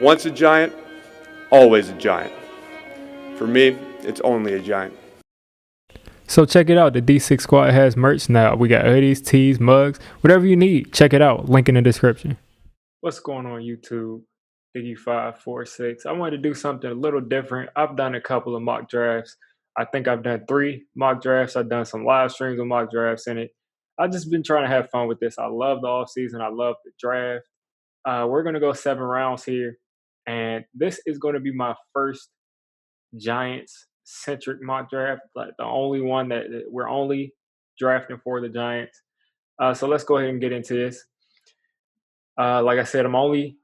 Once a giant, always a giant. For me, it's only a giant. So check it out. The D6 Squad has merch now. We got hoodies, tees, mugs, whatever you need. Check it out. Link in the description. What's going on YouTube? Diggy546. I wanted to do something a little different. I've done a couple of mock drafts. I think I've done 3 mock drafts. I've done some live streams with mock drafts in it. I've just been trying to have fun with this. I love the off season. I love the draft. We're going to go 7 rounds here. And this is going to be my first Giants centric mock draft, like the only one that we're only drafting for the Giants. So let's go ahead and get into this. Like I said, I'm only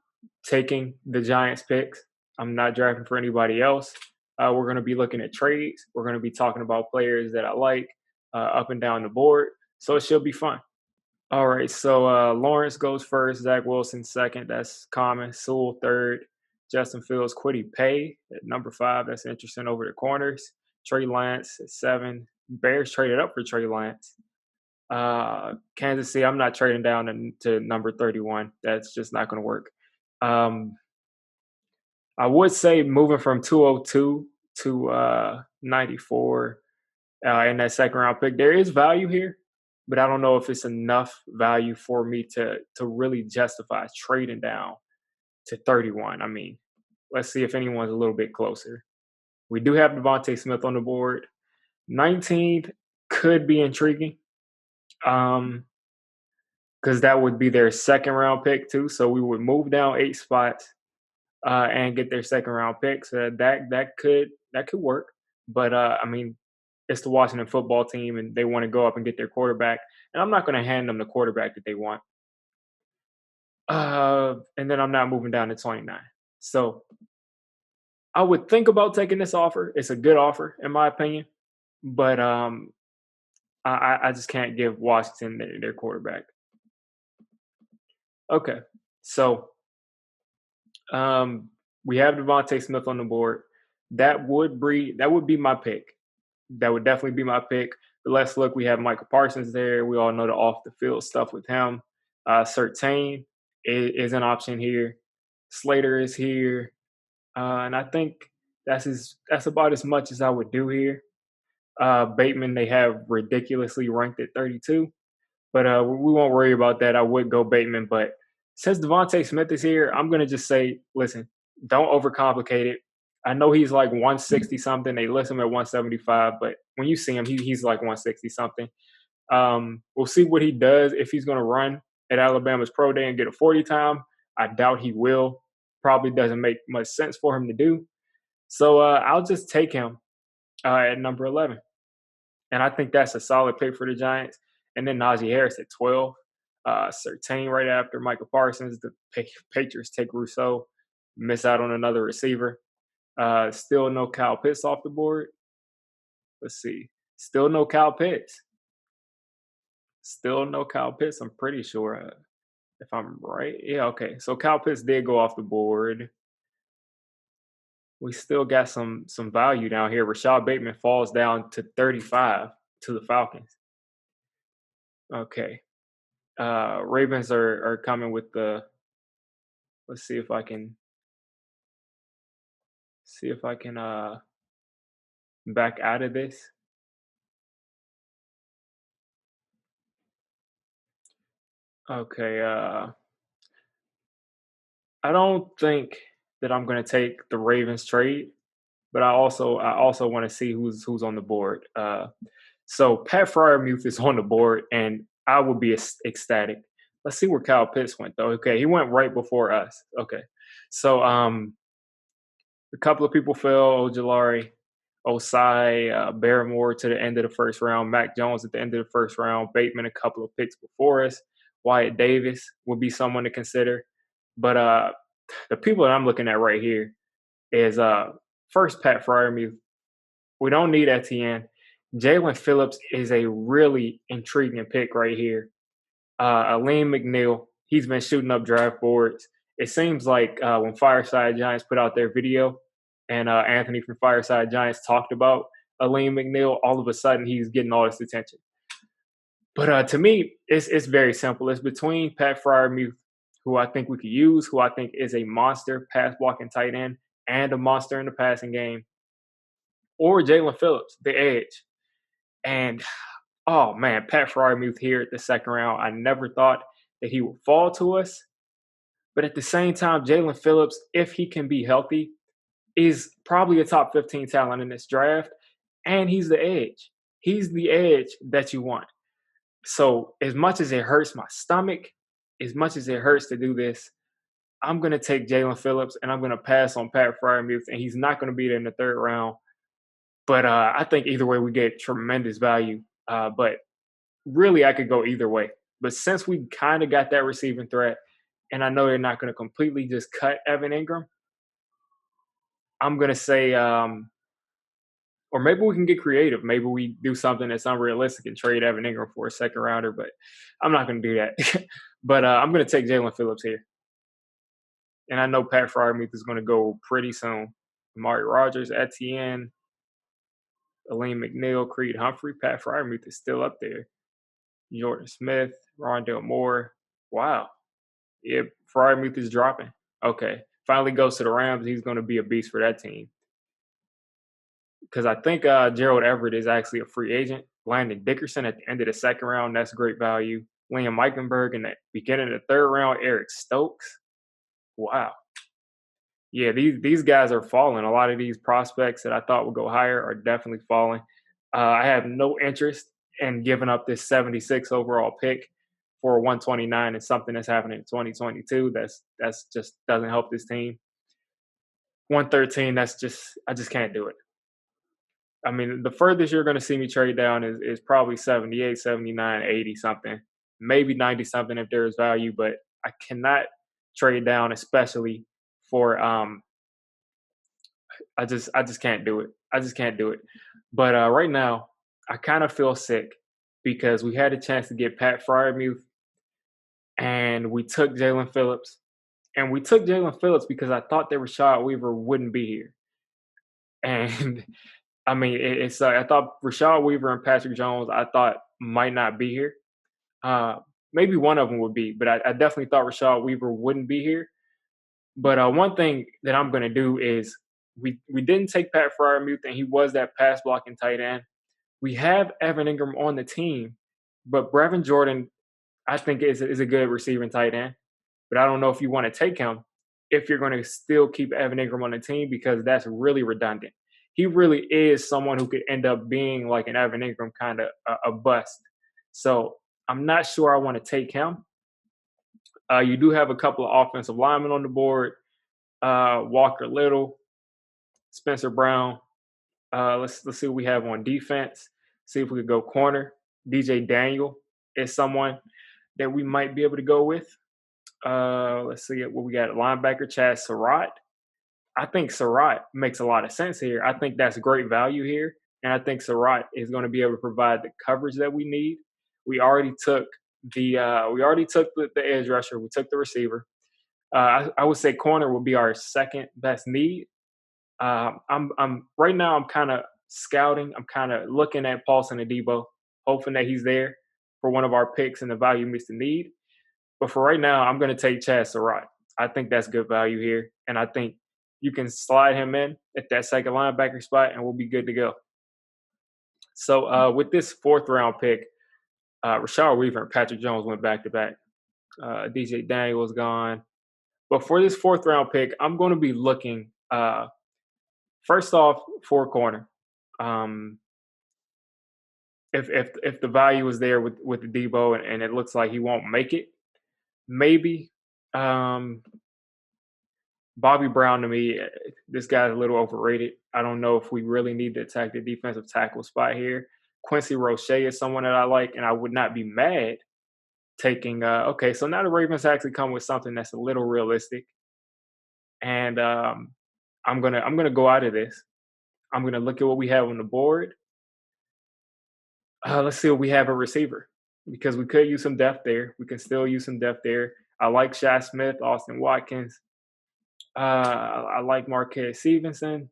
taking the Giants picks. I'm not drafting for anybody else. We're going to be looking at trades. We're going to be talking about players that I like up and down the board. So it should be fun. All right. So Lawrence goes first. Zach Wilson second. That's common. Sewell third. Justin Fields, Kwity Paye at number 5. That's interesting over the corners. Trey Lance at 7. Bears traded up for Trey Lance. Kansas City, I'm not trading down to number 31. That's just not going to work. I would say moving from 202 to 94 in that second round pick, there is value here, but I don't know if it's enough value for me to really justify trading down to 31. I mean, let's see if anyone's a little bit closer. We do have DeVonta Smith on the board. 19 could be intriguing because that would be their second round pick too. So we would move down 8 spots and get their second round pick. So that could work. But I mean, it's the Washington football team, and they want to go up and get their quarterback. And I'm not going to hand them the quarterback that they want. And then I'm not moving down to 29. So I would think about taking this offer. It's a good offer, in my opinion. But I just can't give Washington their quarterback. Okay. So we have DeVonta Smith on the board. That would be my pick. That would definitely be my pick. But let's look. We have Michael Parsons there. We all know the off the field stuff with him. Surtain is an option here. Slater is here. And I think that's about as much as I would do here. Bateman, they have ridiculously ranked at 32. But we won't worry about that. I would go Bateman. But since DeVonta Smith is here, I'm going to just say, listen, don't overcomplicate it. I know he's like 160 something. They list him at 175. But when you see him, he's like 160 something. We'll see what he does if he's going to run at Alabama's Pro Day and get a 40 time. I doubt he will. Probably doesn't make much sense for him to do. So I'll just take him at number 11. And I think that's a solid pick for the Giants. And then Najee Harris at 12. Surtain right after Michael Parsons. The Patriots take Rousseau. Miss out on another receiver. Still no Kyle Pitts off the board. Let's see. Still no Kyle Pitts. I'm pretty sure. If I'm right. Yeah, okay. So Kyle Pitts did go off the board. We still got some value down here. Rashad Bateman falls down to 35 to the Falcons. Okay. Ravens are coming with the. Let's see if I can back out of this. Okay. I don't think that I'm going to take the Ravens trade, but I also want to see who's on the board. So Pat Freiermuth is on the board, and I would be ecstatic. Let's see where Kyle Pitts went, though. Okay, he went right before us. Okay, so a couple of people fell: Ojulari, Osai, Barrymore to the end of the first round, Mac Jones at the end of the first round, Bateman a couple of picks before us, Wyatt Davis would be someone to consider. But the people that I'm looking at right here is first Pat Freiermuth. We don't need Etienne. Jalen Phillips is a really intriguing pick right here. Aleem McNeil, he's been shooting up draft boards. It seems like when Fireside Giants put out their video and Anthony from Fireside Giants talked about Aleem McNeil, all of a sudden he's getting all this attention. But to me, it's very simple. It's between Pat Freiermuth, who I think we could use, who I think is a monster pass blocking tight end and a monster in the passing game, or Jalen Phillips, the edge. And oh man, Pat Fryermuth here at the second round. I never thought that he would fall to us. But at the same time, Jalen Phillips, if he can be healthy, is probably a top 15 talent in this draft. And he's the edge. He's the edge that you want. So as much as it hurts my stomach, as much as it hurts to do this, I'm going to take Jalen Phillips and I'm going to pass on Pat Fryermuth. And he's not going to be there in the third round. But I think either way, we get tremendous value. But really, I could go either way. But since we kind of got that receiving threat, and I know they're not going to completely just cut Evan Ingram, I'm going to say, or maybe we can get creative. Maybe we do something that's unrealistic and trade Evan Ingram for a second rounder, but I'm not going to do that. But I'm going to take Jalen Phillips here. And I know Pat Fryermuth is going to go pretty soon. Amari Rogers, Etienne, Aleem McNeil, Creed Humphrey. Pat Fryermuth is still up there. Jordan Smith, Rondale Moore. Wow. Yeah, Fryermuth is dropping. Okay. Finally goes to the Rams. He's going to be a beast for that team. Because I think Gerald Everett is actually a free agent. Landon Dickerson at the end of the second round. That's great value. Liam Eichenberg in the beginning of the third round. Eric Stokes. Wow. Yeah, these guys are falling. A lot of these prospects that I thought would go higher are definitely falling. I have no interest in giving up this 76 overall pick for 129 and something that's happening in 2022. That's just doesn't help this team. 113, I just can't do it. I mean, the furthest you're going to see me trade down is probably 78, 79, 80 something, maybe 90 something if there is value, but I cannot trade down, especially for I just can't do it. I just can't do it. But right now, I kind of feel sick because we had a chance to get Pat Fryermuth, and we took Jalen Phillips, and we took Jalen Phillips because I thought that Rashad Weaver wouldn't be here, and I mean, it's I thought Rashad Weaver and Patrick Jones, I thought might not be here. Maybe one of them would be, but I definitely thought Rashad Weaver wouldn't be here. But one thing that I'm going to do is we didn't take Pat Fryermuth, and he was that pass blocking tight end. We have Evan Ingram on the team, but Brevin Jordan, I think, is a good receiving tight end. But I don't know if you want to take him if you're going to still keep Evan Ingram on the team, because that's really redundant. He really is someone who could end up being like an Evan Ingram kind of a bust. So I'm not sure I want to take him. You do have a couple of offensive linemen on the board. Walker Little, Spencer Brown. Let's see what we have on defense. See if we could go corner. DJ Daniel is someone that we might be able to go with. Let's see what we got. Linebacker Chad Surratt. I think Surratt makes a lot of sense here. I think that's great value here. And I think Surratt is going to be able to provide the coverage that we need. We already took the edge rusher. We took the receiver. I would say corner would be our second best need. I'm right now. I'm kind of scouting. I'm kind of looking at Paulson Adebo, hoping that he's there for one of our picks and the value meets the need. But for right now, I'm going to take Chad Surratt. I think that's good value here, and I think you can slide him in at that second linebacker spot, and we'll be good to go. So with this fourth round pick, Rashad Weaver and Patrick Jones went back to back. DJ Daniel was gone. But for this fourth round pick, I'm going to be looking first off for a corner. If the value is there with the Debo and it looks like he won't make it, maybe Bobby Brown, to me, this guy's a little overrated. I don't know if we really need to attack the defensive tackle spot here. Quincy Roche is someone that I like, and I would not be mad taking. Okay, so now the Ravens actually come with something that's a little realistic, and I'm gonna go out of this. I'm gonna look at what we have on the board. Let's see what we have a receiver, because we could use some depth there. We can still use some depth there. I like Shaq Smith, Austin Watkins. I like Marquez Stevenson,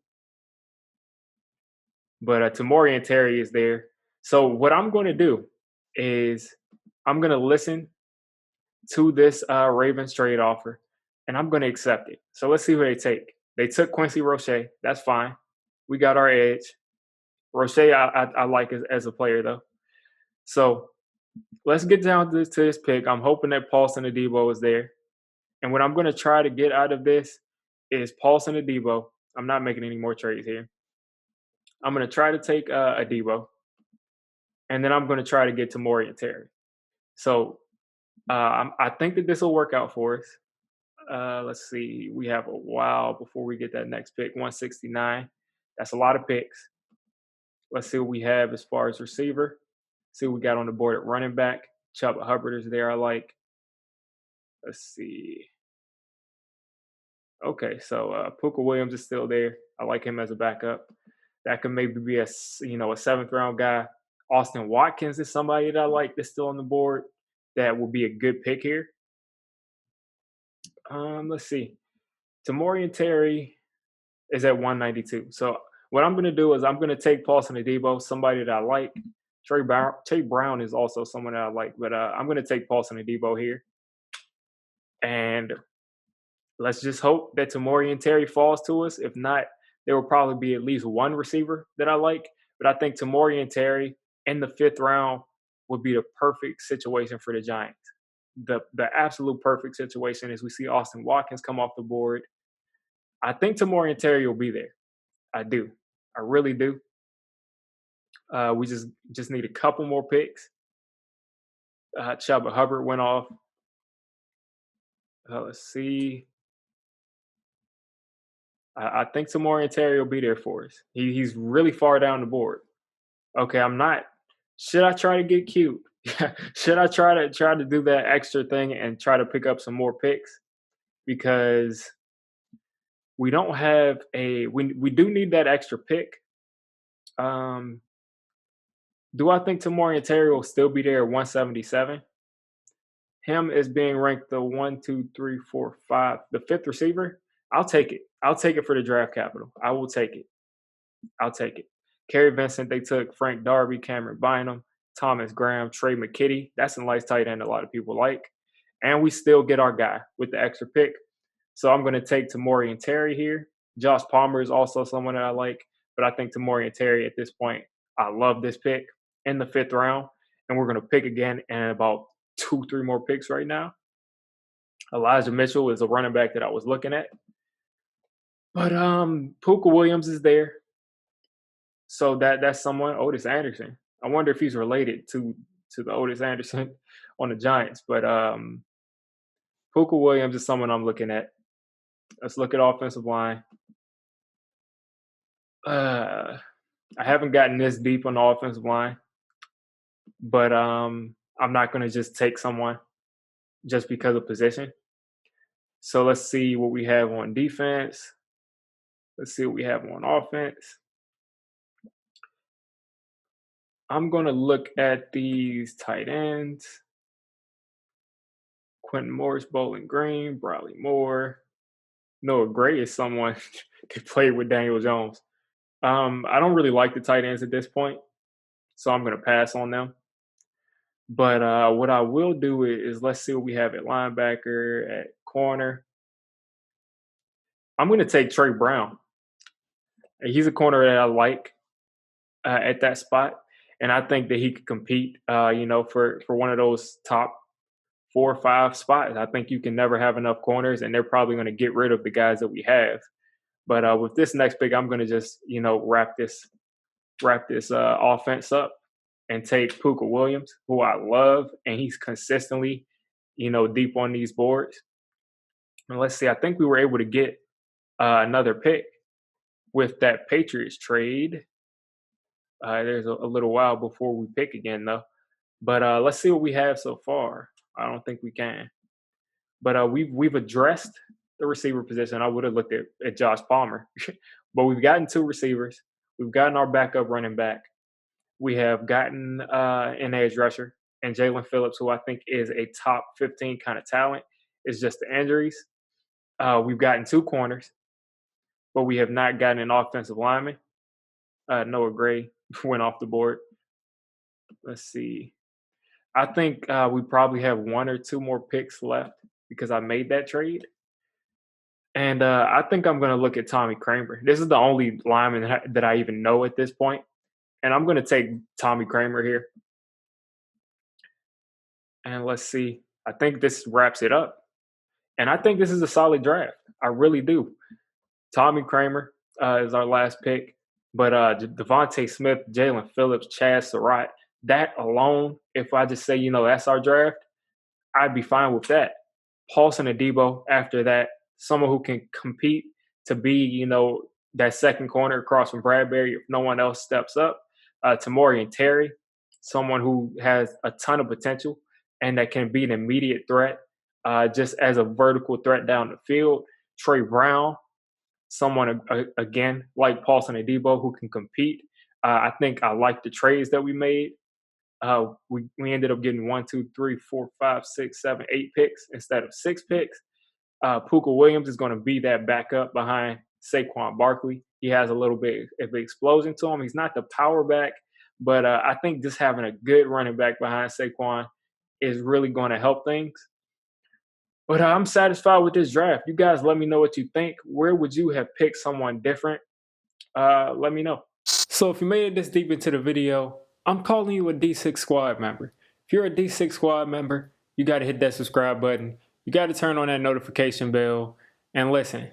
but Tamori and Terry is there. So what I'm going to do is I'm going to listen to this Ravens trade offer, and I'm going to accept it. So let's see who they take. They took Quincy Roche. That's fine. We got our edge. Roche, I like as a player though. So let's get down to this pick. I'm hoping that Paulson Adebo is there. And what I'm going to try to get out of this is Paulson Adebo. I'm not making any more trades here. I'm going to try to take Adebo. And then I'm going to try to get to Maury and Terry. So I think that this will work out for us. Let's see. We have a while before we get that next pick, 169. That's a lot of picks. Let's see what we have as far as receiver. See what we got on the board at running back. Chuba Hubbard is there. I like. Let's see. Okay, so Puka Williams is still there. I like him as a backup. That could maybe be a 7th-round guy. Austin Watkins is somebody that I like that's still on the board. That will be a good pick here. Let's see. Tamori and Terry is at 192. So what I'm going to do is I'm going to take Paulson Adebo, somebody that I like. Trey Brown is also someone that I like, but I'm going to take Paulson Adebo here. And let's just hope that Tamori and Terry falls to us. If not, there will probably be at least one receiver that I like. But I think Tamori and Terry in the 5th round would be the perfect situation for the Giants. The absolute perfect situation is we see Austin Watkins come off the board. I think Tamori and Terry will be there. I do. I really do. We just need a couple more picks. Chuba Hubbard went off. Let's see. I think Tamori and Terry will be there for us. He's really far down the board. Okay, I'm not. Should I try to get cute? Should I try to do that extra thing and try to pick up some more picks? Because we don't have we do need that extra pick. Do I think Tamori and Terry will still be there at 177? Him is being ranked the 1, 2, 3, 4, 5, the 5th receiver. I'll take it. I'll take it for the draft capital. I will take it. I'll take it. Kerry Vincent, they took Frank Darby, Cameron Bynum, Thomas Graham, Trey McKitty. That's a nice tight end a lot of people like. And we still get our guy with the extra pick. So I'm going to take Tamori and Terry here. Josh Palmer is also someone that I like. But I think Tamori and Terry at this point, I love this pick in the 5th round. And we're going to pick again in about 2-3 more picks right now. Elijah Mitchell is a running back that I was looking at. But Puka Williams is there. So that's someone, Otis Anderson. I wonder if he's related to the Otis Anderson on the Giants. But Puka Williams is someone I'm looking at. Let's look at offensive line. I haven't gotten this deep on the offensive line. But I'm not going to just take someone just because of position. So let's see what we have on defense. Let's see what we have on offense. I'm going to look at these tight ends. Quentin Morris, Bowling Green, Bradley Moore. Noah Gray is someone that played with Daniel Jones. I don't really like the tight ends at this point, so I'm going to pass on them. But what I will do is let's see what we have at linebacker, at corner. I'm going to take Trey Brown. He's a corner that I like at that spot, and I think that he could compete, for one of those top 4 or 5 spots. I think you can never have enough corners, and they're probably going to get rid of the guys that we have. But with this next pick, I'm going to just wrap this offense up and take Puka Williams, who I love, and he's consistently, deep on these boards. And let's see, I think we were able to get another pick with that Patriots trade. There's a little while before we pick again, though. But let's see what we have so far. I don't think we can. But we've addressed the receiver position. I would have looked at Josh Palmer. But we've gotten 2 receivers. We've gotten our backup running back. We have gotten an edge rusher and Jalen Phillips, who I think is a top 15 kind of talent. It's just the injuries. We've gotten 2 corners, but we have not gotten an offensive lineman. Noah Gray went off the board. Let's see. I think we probably have 1 or 2 more picks left because I made that trade. And I think I'm going to look at Tommy Kramer. This is the only lineman that I even know at this point. And I'm going to take Tommy Kramer here. And let's see. I think this wraps it up. And I think this is a solid draft. I really do. Tommy Kramer is our last pick. But DeVonta Smith, Jalen Phillips, Chad Surratt, that alone, if I just say, that's our draft, I'd be fine with that. Paulson Adebo after that, someone who can compete to be, that second corner across from Bradbury if no one else steps up. Tamorian Terry, someone who has a ton of potential and that can be an immediate threat just as a vertical threat down the field. Trey Brown, someone, again, like Paulson Adebo who can compete. I think I like the trades that we made. We ended up getting 1, 2, 3, 4, 5, 6, 7, 8 picks instead of 6 picks. Puka Williams is going to be that backup behind Saquon Barkley. He has a little bit of explosion to him. He's not the power back, but I think just having a good running back behind Saquon is really going to help things. But I'm satisfied with this draft. You guys let me know what you think. Where would you have picked someone different? Let me know. So if you made it this deep into the video, I'm calling you a D6 Squad member. If you're a D6 Squad member, you got to hit that subscribe button. You got to turn on that notification bell. And listen,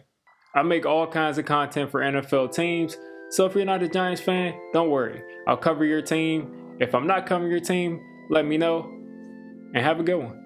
I make all kinds of content for NFL teams. So if you're not a Giants fan, don't worry. I'll cover your team. If I'm not covering your team, let me know. And have a good one.